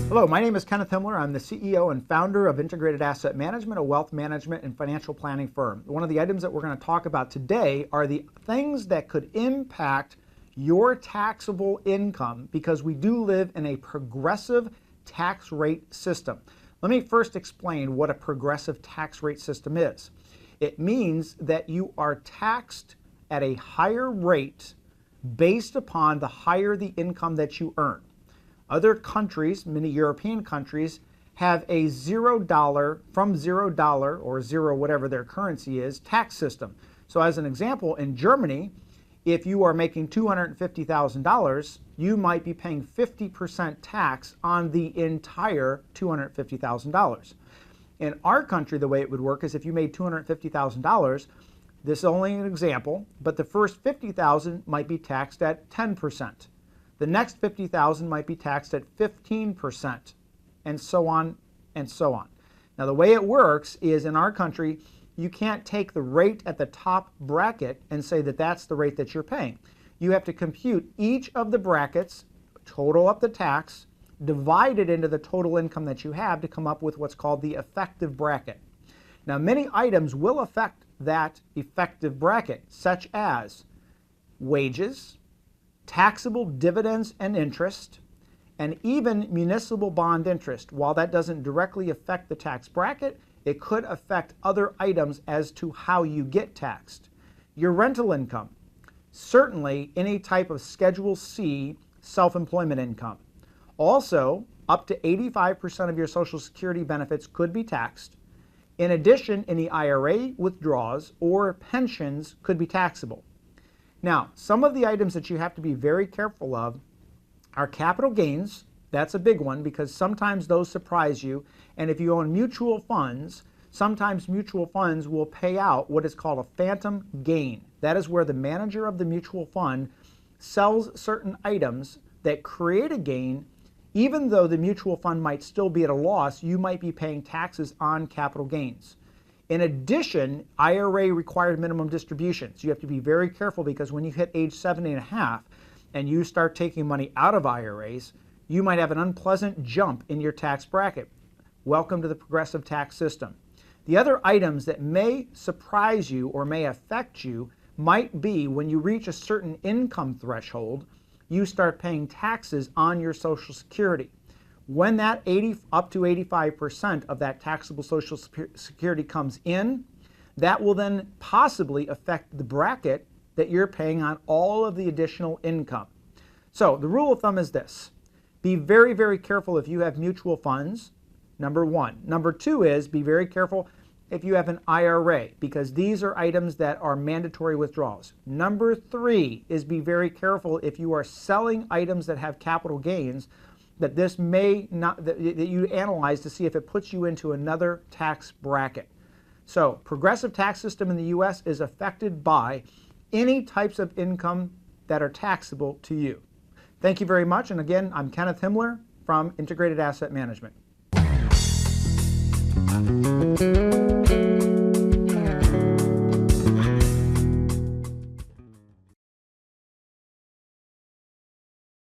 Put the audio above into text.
Hello, my name is Kenneth Himmler. I'm the CEO and founder of Integrated Asset Management, a wealth management and financial planning firm. One of the items that we're going to talk about today are the things that could impact your taxable income, because we do live in a progressive tax rate system. Let me first explain what a progressive tax rate system is. It means that you are taxed at a higher rate based upon the higher the income that you earn. Other countries, many European countries, have a $0 from $0 or zero, whatever their currency is, tax system. So as an example, in Germany, if you are making $250,000, you might be paying 50% tax on the entire $250,000. In our country, the way it would work is if you made $250,000, this is only an example, but the first $50,000 might be taxed at 10%. The next $50,000 might be taxed at 15%, and so on and so on. Now, the way it works is in our country, you can't take the rate at the top bracket and say that that's the rate that you're paying. You have to compute each of the brackets, total up the tax, divide it into the total income that you have to come up with what's called the effective bracket. Now, many items will affect that effective bracket, such as wages, taxable dividends and interest, and even municipal bond interest. While that doesn't directly affect the tax bracket, it could affect other items as to how you get taxed. Your rental income, certainly any type of Schedule C self-employment income. Also, up to 85% of your Social Security benefits could be taxed. In addition, any IRA withdrawals or pensions could be taxable. Now, some of the items that you have to be very careful of are capital gains. That's a big one because sometimes those surprise you. And if you own mutual funds, sometimes mutual funds will pay out what is called a phantom gain. That is where the manager of the mutual fund sells certain items that create a gain. Even though the mutual fund might still be at a loss, you might be paying taxes on capital gains. In addition, IRA required minimum distributions. You have to be very careful because when you hit age 70 and a half and you start taking money out of IRAs, you might have an unpleasant jump in your tax bracket. Welcome to the progressive tax system. The other items that may surprise you or may affect you might be when you reach a certain income threshold, you start paying taxes on your Social Security. When that up to 85% of that taxable Social Security comes in, that will then possibly affect the bracket that you're paying on all of the additional income. So the rule of thumb is this. Be very, very careful if you have mutual funds, number one. Number two is be very careful if you have an IRA, because these are items that are mandatory withdrawals. Number three is be very careful if you are selling items that have capital gains, that this may not, that you analyze to see if it puts you into another tax bracket. So, progressive tax system in the U.S. is affected by any types of income that are taxable to you. Thank you very much. And again, I'm Kenneth Himmler from Integrated Asset Management.